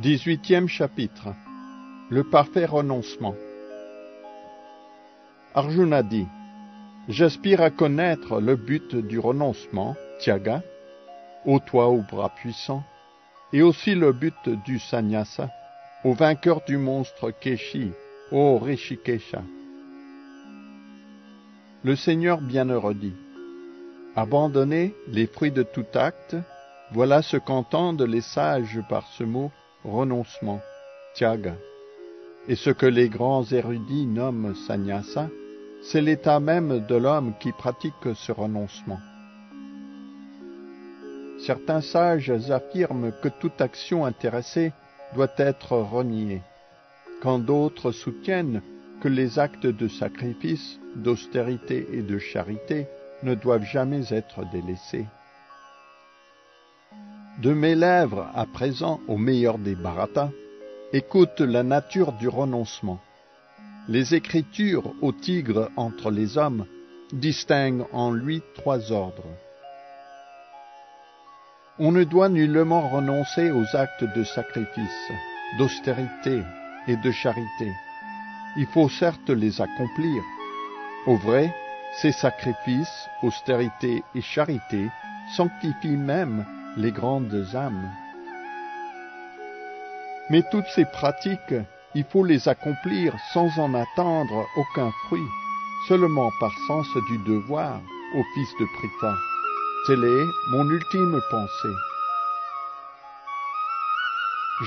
18e chapitre. Le parfait renoncement. Arjuna dit: j'aspire à connaître le but du renoncement, Tyaga, ô toi aux bras puissants, et aussi le but du sannyasa, au vainqueur du monstre Keshi, ô Rishikesha. Le Seigneur bienheureux dit: abandonner les fruits de tout acte, voilà ce qu'entendent les sages par ce mot renoncement, Tyaga. Et ce que les grands érudits nomment sannyasa, c'est l'état même de l'homme qui pratique ce renoncement. Certains sages affirment que toute action intéressée doit être reniée, quand d'autres soutiennent que les actes de sacrifice, d'austérité et de charité ne doivent jamais être délaissés. De mes lèvres, à présent, au meilleur des bharatas, écoute la nature du renoncement. Les Écritures, au tigre entre les hommes, distinguent en lui 3 ordres. On ne doit nullement renoncer aux actes de sacrifice, d'austérité et de charité. Il faut certes les accomplir. Au vrai, ces sacrifices, austérité et charité sanctifient même les grandes âmes. Mais toutes ces pratiques, il faut les accomplir sans en attendre aucun fruit, seulement par sens du devoir au fils de Pritha. Telle est mon ultime pensée.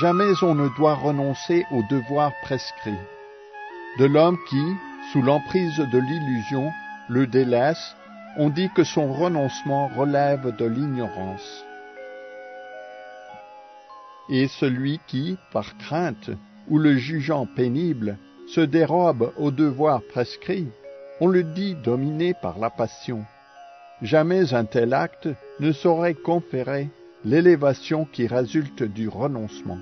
Jamais on ne doit renoncer au devoir prescrit. De l'homme qui, sous l'emprise de l'illusion, le délaisse, on dit que son renoncement relève de l'ignorance. Et celui qui, par crainte ou le jugeant pénible, se dérobe au devoir prescrit, on le dit dominé par la passion. Jamais un tel acte ne saurait conférer l'élévation qui résulte du renoncement.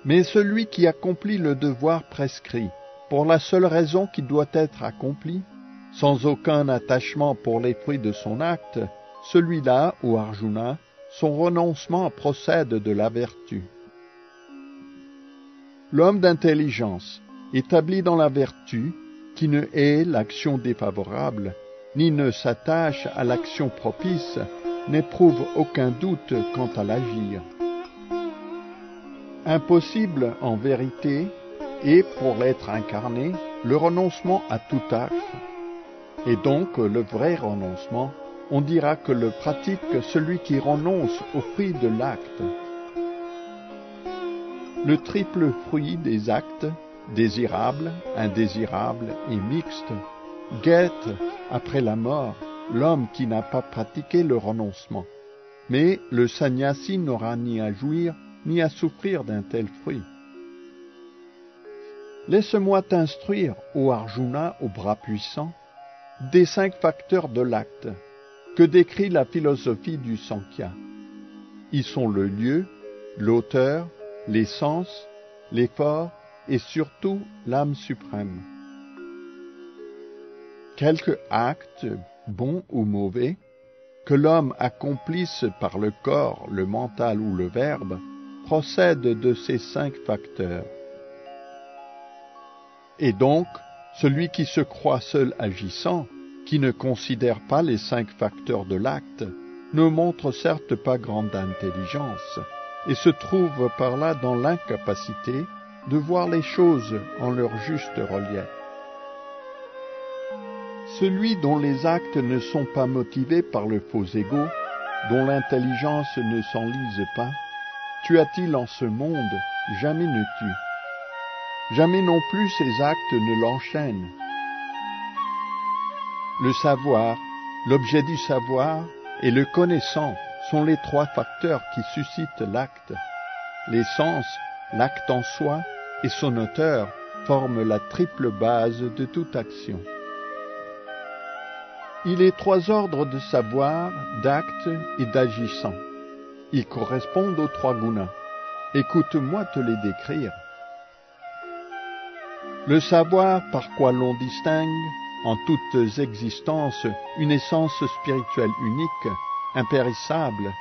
Mais celui qui accomplit le devoir prescrit, pour la seule raison qui doit être accompli, sans aucun attachement pour les fruits de son acte, celui-là, ô Arjuna, son renoncement procède de la vertu. L'homme d'intelligence, établi dans la vertu, qui ne hait l'action défavorable, ni ne s'attache à l'action propice, n'éprouve aucun doute quant à l'agir. Impossible en vérité est, pour l'être incarné, le renoncement à tout acte. Et donc le vrai renoncement, on dira que le pratique celui qui renonce au fruit de l'acte. Le triple fruit des actes, désirables, indésirables et mixtes, guette, après la mort, l'homme qui n'a pas pratiqué le renoncement. Mais le sannyasi n'aura ni à jouir, ni à souffrir d'un tel fruit. Laisse-moi t'instruire, ô Arjuna, aux bras puissants, des 5 facteurs de l'acte, que décrit la philosophie du Sankhya. Ils sont le lieu, l'auteur, les sens, l'effort et surtout l'âme suprême. Quelque acte, bon ou mauvais, que l'homme accomplisse par le corps, le mental ou le verbe, procède de ces 5 facteurs. Et donc, celui qui se croit seul agissant, qui ne considère pas les 5 facteurs de l'acte, ne montre certes pas grande intelligence, et se trouve par là dans l'incapacité de voir les choses en leur juste relief. Celui dont les actes ne sont pas motivés par le faux ego, dont l'intelligence ne s'enlise pas, tua-t-il en ce monde, jamais ne tue. Jamais non plus ses actes ne l'enchaînent. Le savoir, l'objet du savoir et le connaissant sont les 3 facteurs qui suscitent l'acte. Les sens, l'acte en soi et son auteur forment la triple base de toute action. Il est 3 ordres de savoir, d'acte et d'agissant. Ils correspondent aux 3 gunas. Écoute-moi te les décrire. Le savoir par quoi l'on distingue, en toutes existences, une essence spirituelle unique, impérissable,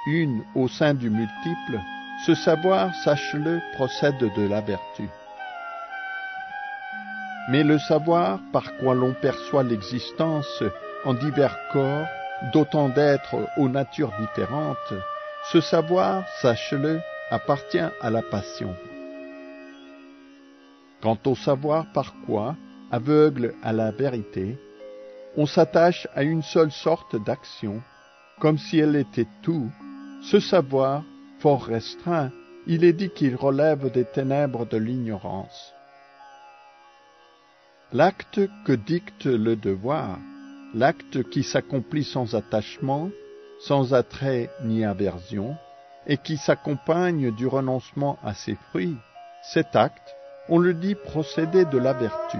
une au sein du multiple, Ce savoir, sache-le, procède de la vertu. Mais le savoir, par quoi l'on perçoit l'existence en divers corps, d'autant d'êtres aux natures différentes, ce savoir, sache-le, appartient à la passion. Quant au savoir par quoi, aveugle à la vérité, on s'attache à une seule sorte d'action, comme si elle était tout, ce savoir, fort restreint, il est dit qu'il relève des ténèbres de l'ignorance. L'acte que dicte le devoir, l'acte qui s'accomplit sans attachement, sans attrait ni aversion, et qui s'accompagne du renoncement à ses fruits, cet acte, on le dit procéder de la vertu.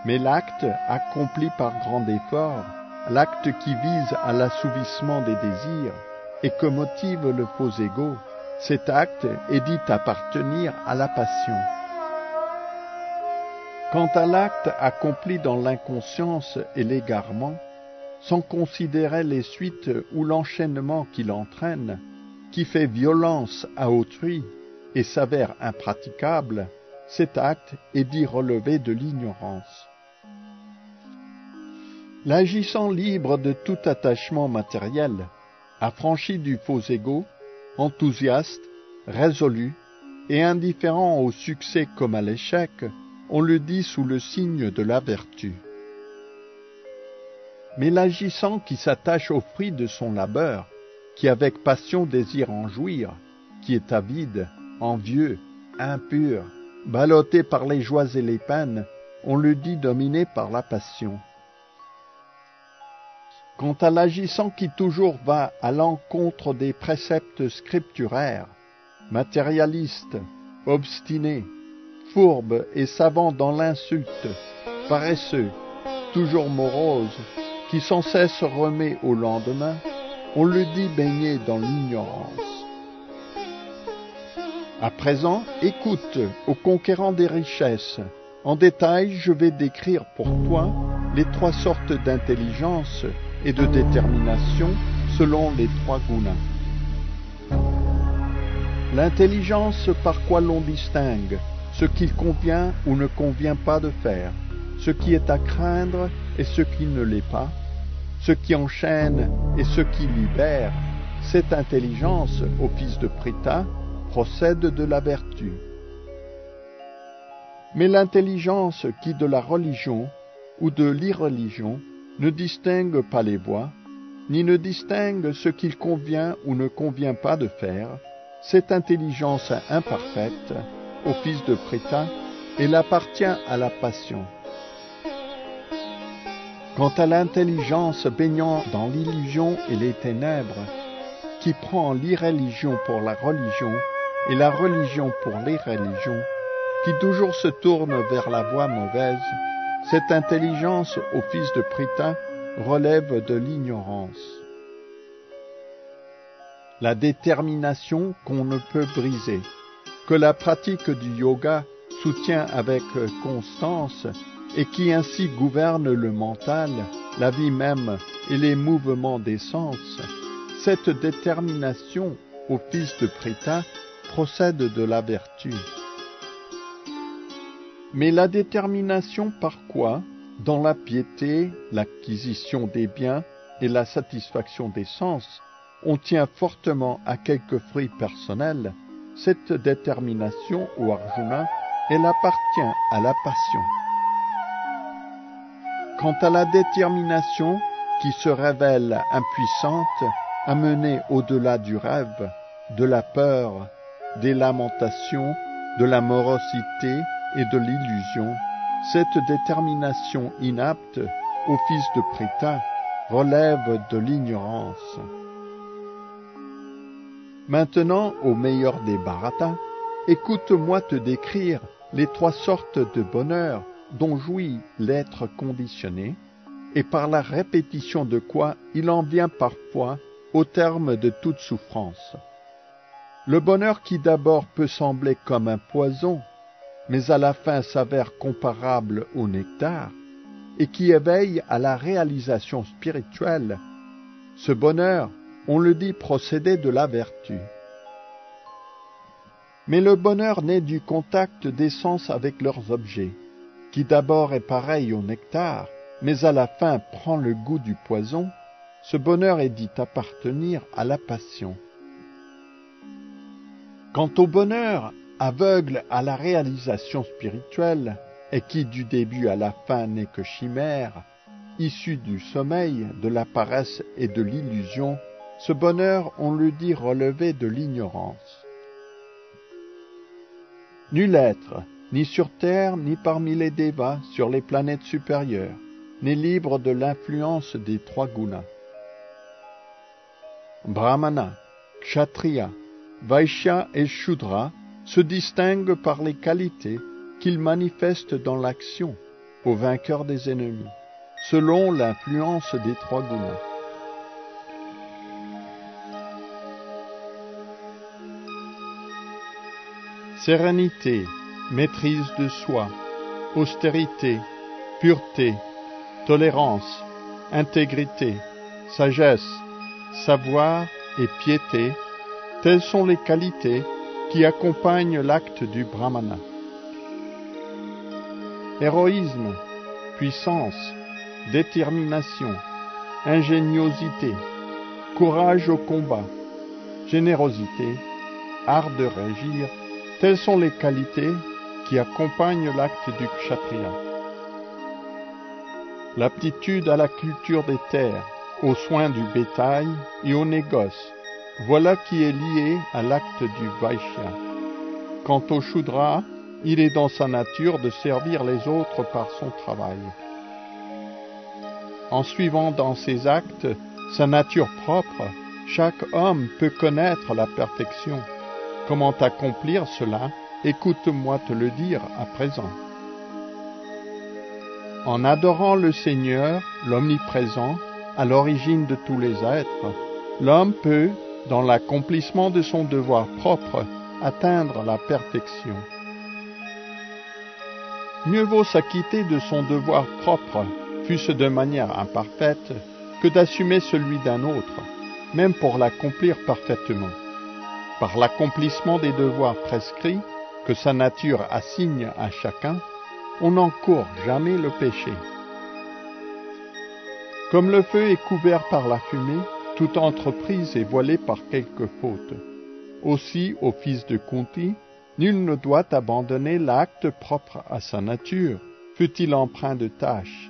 Mais l'acte accompli par grand effort, l'acte qui vise à l'assouvissement des désirs et que motive le faux égo, cet acte est dit appartenir à la passion. Quant à l'acte accompli dans l'inconscience et l'égarement, sans considérer les suites ou l'enchaînement qu'il entraîne, qui fait violence à autrui et s'avère impraticable, cet acte est dit relever de l'ignorance. L'agissant libre de tout attachement matériel, affranchi du faux égo, enthousiaste, résolu et indifférent au succès comme à l'échec, on le dit sous le signe de la vertu. Mais l'agissant qui s'attache au fruit de son labeur, qui avec passion désire en jouir, qui est avide, envieux, impur, ballotté par les joies et les peines, on le dit dominé par la passion. Quant à l'agissant qui toujours va à l'encontre des préceptes scripturaires, matérialiste, obstiné, fourbe et savant dans l'insulte, paresseux, toujours morose, qui sans cesse remet au lendemain, on le dit baigné dans l'ignorance. À présent, écoute, ô conquérant des richesses, en détail je vais décrire pour toi les trois sortes d'intelligence et de détermination selon les trois gunas. L'intelligence par quoi l'on distingue ce qu'il convient ou ne convient pas de faire, ce qui est à craindre et ce qui ne l'est pas, ce qui enchaîne et ce qui libère, cette intelligence, ô fils de Pritha, procède de la vertu. Mais l'intelligence qui de la religion ou de l'irreligion ne distingue pas les voies, ni ne distingue ce qu'il convient ou ne convient pas de faire, cette intelligence imparfaite, au fils de Pritha, elle appartient à la passion. Quant à l'intelligence baignant dans l'illusion et les ténèbres, qui prend l'irréligion pour la religion et la religion pour l'irréligion, qui toujours se tourne vers la voie mauvaise, cette intelligence, au fils de Pritha, relève de l'ignorance. La détermination qu'on ne peut briser, que la pratique du yoga soutient avec constance et qui ainsi gouverne le mental, la vie même et les mouvements des sens, cette détermination, au fils de Pritha, procède de la vertu. Mais la détermination par quoi, dans la piété, l'acquisition des biens et la satisfaction des sens, on tient fortement à quelques fruits personnels, cette détermination, ô Arjuna, elle appartient à la passion. Quant à la détermination qui se révèle impuissante à mener au-delà du rêve, de la peur, des lamentations, de la morosité et de l'illusion, cette détermination inapte, au fils de Pritha, relève de l'ignorance. Maintenant, ô meilleur des Bharata, écoute-moi te décrire les trois sortes de bonheur dont jouit l'être conditionné, et par la répétition de quoi il en vient parfois au terme de toute souffrance. Le bonheur qui d'abord peut sembler comme un poison, mais à la fin s'avère comparable au nectar, et qui éveille à la réalisation spirituelle. Ce bonheur, on le dit procéder de la vertu. Mais le bonheur naît du contact des sens avec leurs objets, qui d'abord est pareil au nectar, mais à la fin prend le goût du poison. Ce bonheur est dit appartenir à la passion. Quant au bonheur aveugle à la réalisation spirituelle, et qui du début à la fin n'est que chimère, issu du sommeil, de la paresse et de l'illusion, ce bonheur, on le dit, relevé de l'ignorance. Nul être, ni sur terre, ni parmi les devas, sur les planètes supérieures, n'est libre de l'influence des trois gunas. Brahmana, Kshatriya, Vaishya et Shudra se distinguent par les qualités qu'ils manifestent dans l'action au vainqueur des ennemis, selon l'influence des trois gunas. Sérénité, maîtrise de soi, austérité, pureté, tolérance, intégrité, sagesse, savoir et piété, telles sont les qualités qui accompagnent l'acte du brahmana. Héroïsme, puissance, détermination, ingéniosité, courage au combat, générosité, art de régir, telles sont les qualités qui accompagnent l'acte du kshatriya. L'aptitude à la culture des terres, aux soins du bétail et au négoce, voilà qui est lié à l'acte du vaishya. Quant au shudra, il est dans sa nature de servir les autres par son travail. En suivant dans ses actes sa nature propre, chaque homme peut connaître la perfection. Comment accomplir cela? Écoute-moi te le dire à présent. En adorant le Seigneur, l'omniprésent, à l'origine de tous les êtres, l'homme peut, dans l'accomplissement de son devoir propre, atteindre la perfection. Mieux vaut s'acquitter de son devoir propre, fût-ce de manière imparfaite, que d'assumer celui d'un autre, même pour l'accomplir parfaitement. Par l'accomplissement des devoirs prescrits, que sa nature assigne à chacun, on n'encourt jamais le péché. Comme le feu est couvert par la fumée, toute entreprise est voilée par quelque faute. Aussi, au fils de Kunti, nul ne doit abandonner l'acte propre à sa nature, fût-il empreint de tâches.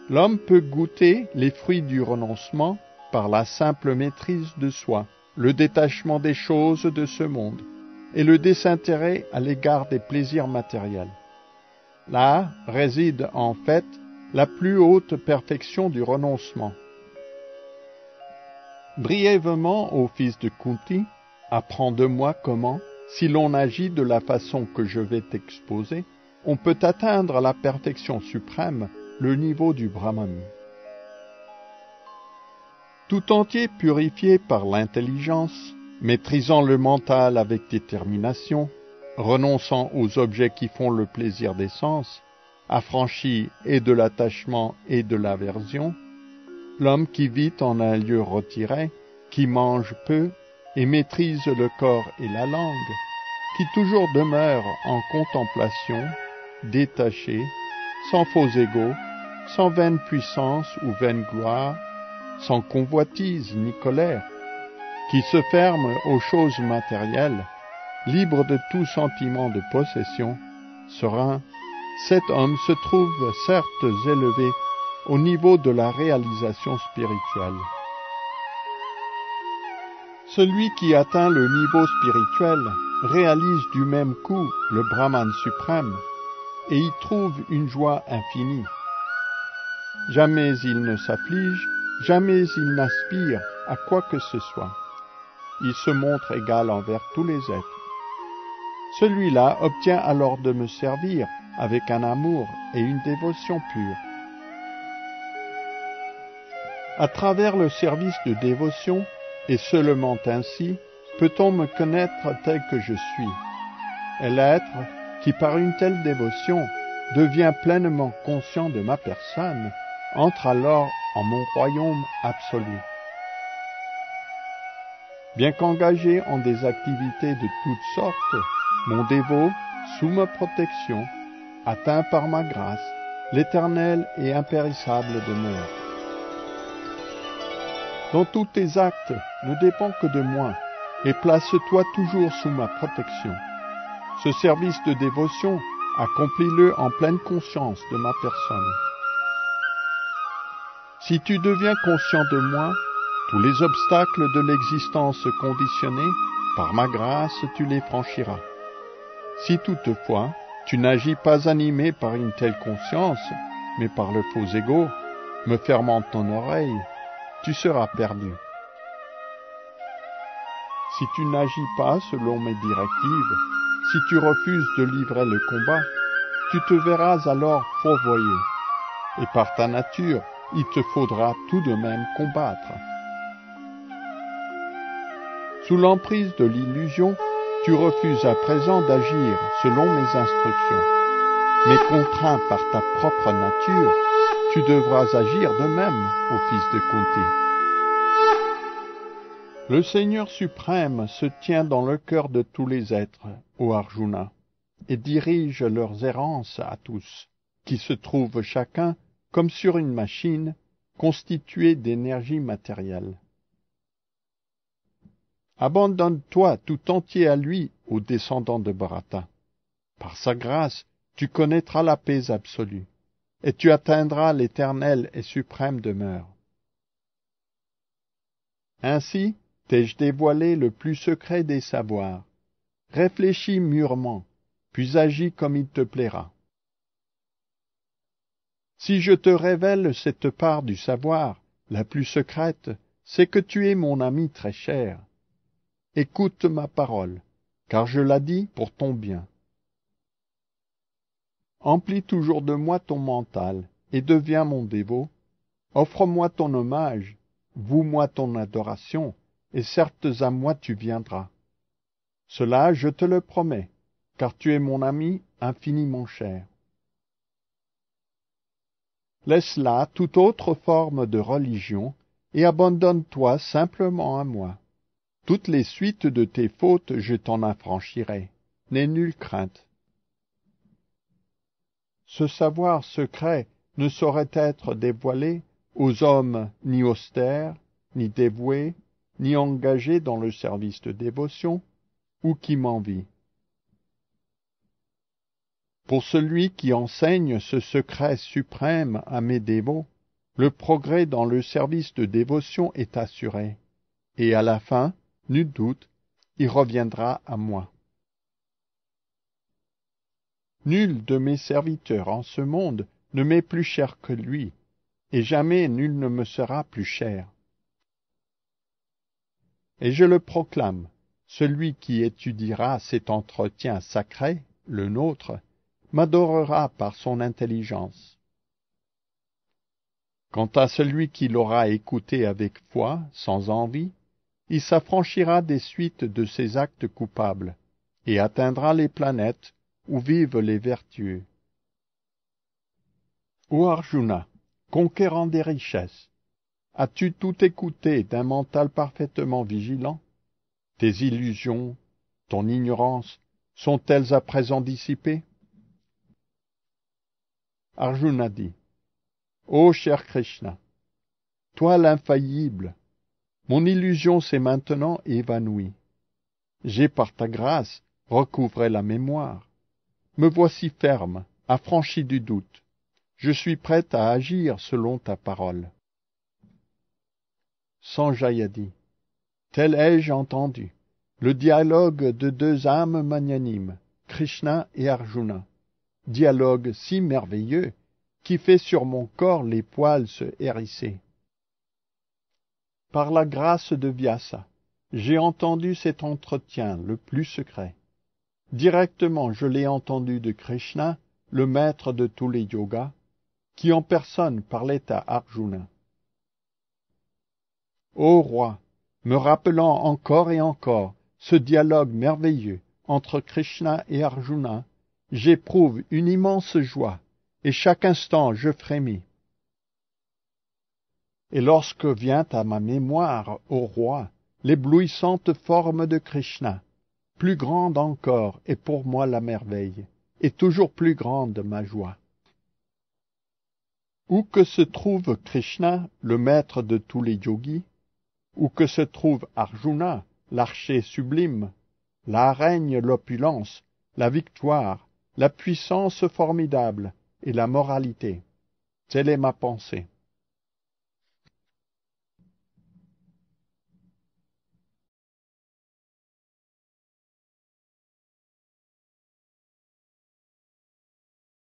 L'homme peut goûter les fruits du renoncement par la simple maîtrise de soi, le détachement des choses de ce monde et le désintérêt à l'égard des plaisirs matériels. Là réside en fait la plus haute perfection du renoncement. Brièvement, ô fils de Kunti, apprends de moi comment, si l'on agit de la façon que je vais t'exposer, on peut atteindre la perfection suprême, le niveau du Brahman. Tout entier purifié par l'intelligence, maîtrisant le mental avec détermination, renonçant aux objets qui font le plaisir des sens, affranchi et de l'attachement et de l'aversion, l'homme qui vit en un lieu retiré, qui mange peu et maîtrise le corps et la langue, qui toujours demeure en contemplation, détaché, sans faux égaux, sans vaine puissance ou vaine gloire, sans convoitise ni colère, qui se ferme aux choses matérielles, libre de tout sentiment de possession, serein, cet homme se trouve certes élevé au niveau de la réalisation spirituelle. Celui qui atteint le niveau spirituel réalise du même coup le Brahman suprême et y trouve une joie infinie. Jamais il ne s'afflige, jamais il n'aspire à quoi que ce soit. Il se montre égal envers tous les êtres. Celui-là obtient alors de me servir avec un amour et une dévotion pure. À travers le service de dévotion, et seulement ainsi, peut-on me connaître tel que je suis. Et l'être qui, par une telle dévotion, devient pleinement conscient de ma personne, entre alors en mon royaume absolu. Bien qu'engagé en des activités de toutes sortes, mon dévot, sous ma protection, atteint par ma grâce, l'éternelle et impérissable demeure. Dans tous tes actes, ne dépend que de moi, et place-toi toujours sous ma protection. Ce service de dévotion, accomplis-le en pleine conscience de ma personne. Si tu deviens conscient de moi, tous les obstacles de l'existence conditionnée, par ma grâce, tu les franchiras. Si toutefois, tu n'agis pas animé par une telle conscience, mais par le faux ego, me fermant ton oreille, tu seras perdu. Si tu n'agis pas selon mes directives, si tu refuses de livrer le combat, tu te verras alors fourvoyé, et par ta nature, il te faudra tout de même combattre. Sous l'emprise de l'illusion, tu refuses à présent d'agir selon mes instructions, mais contraint par ta propre nature, tu devras agir de même, ô fils de Kunti. Le Seigneur suprême se tient dans le cœur de tous les êtres, ô Arjuna, et dirige leurs errances à tous, qui se trouvent chacun comme sur une machine constituée d'énergie matérielle. Abandonne-toi tout entier à lui, ô descendant de Bharata. Par sa grâce, tu connaîtras la paix absolue, et tu atteindras l'éternelle et suprême demeure. Ainsi, t'ai-je dévoilé le plus secret des savoirs. Réfléchis mûrement, puis agis comme il te plaira. Si je te révèle cette part du savoir, la plus secrète, c'est que tu es mon ami très cher. Écoute ma parole, car je la dis pour ton bien. Emplis toujours de moi ton mental, et deviens mon dévot. Offre-moi ton hommage, voue-moi ton adoration, et certes à moi tu viendras. Cela, je te le promets, car tu es mon ami infiniment cher. Laisse là toute autre forme de religion, et abandonne-toi simplement à moi. Toutes les suites de tes fautes je t'en affranchirai, n'aie nulle crainte. Ce savoir secret ne saurait être dévoilé aux hommes ni austères, ni dévoués, ni engagés dans le service de dévotion, ou qui m'envient. Pour celui qui enseigne ce secret suprême à mes dévots, le progrès dans le service de dévotion est assuré, et à la fin, nul doute, il reviendra à moi. Nul de mes serviteurs en ce monde ne m'est plus cher que lui, et jamais nul ne me sera plus cher. Et je le proclame, celui qui étudiera cet entretien sacré, le nôtre, m'adorera par son intelligence. Quant à celui qui l'aura écouté avec foi, sans envie, il s'affranchira des suites de ses actes coupables, et atteindra les planètes où vivent les vertueux. Ô Arjuna, conquérant des richesses, as-tu tout écouté d'un mental parfaitement vigilant? Tes illusions, ton ignorance, sont-elles à présent dissipées? Arjuna dit, ô cher Krishna, toi l'infaillible, mon illusion s'est maintenant évanouie. J'ai par ta grâce recouvré la mémoire. Me voici ferme, affranchi du doute. Je suis prêt à agir selon ta parole. Sanjaya dit, tel ai-je entendu, le dialogue de deux âmes magnanimes, Krishna et Arjuna, dialogue si merveilleux qui fait sur mon corps les poils se hérisser. Par la grâce de Vyasa, j'ai entendu cet entretien le plus secret. Directement je l'ai entendu de Krishna, le maître de tous les yogas, qui en personne parlait à Arjuna. Ô roi, me rappelant encore et encore ce dialogue merveilleux entre Krishna et Arjuna, j'éprouve une immense joie, et chaque instant je frémis. Et lorsque vient à ma mémoire, ô roi, l'éblouissante forme de Krishna. Plus grande encore est pour moi la merveille, et toujours plus grande ma joie. Où que se trouve Krishna, le maître de tous les yogis, où que se trouve Arjuna, l'archer sublime, là règne l'opulence, la victoire, la puissance formidable et la moralité. Telle est ma pensée.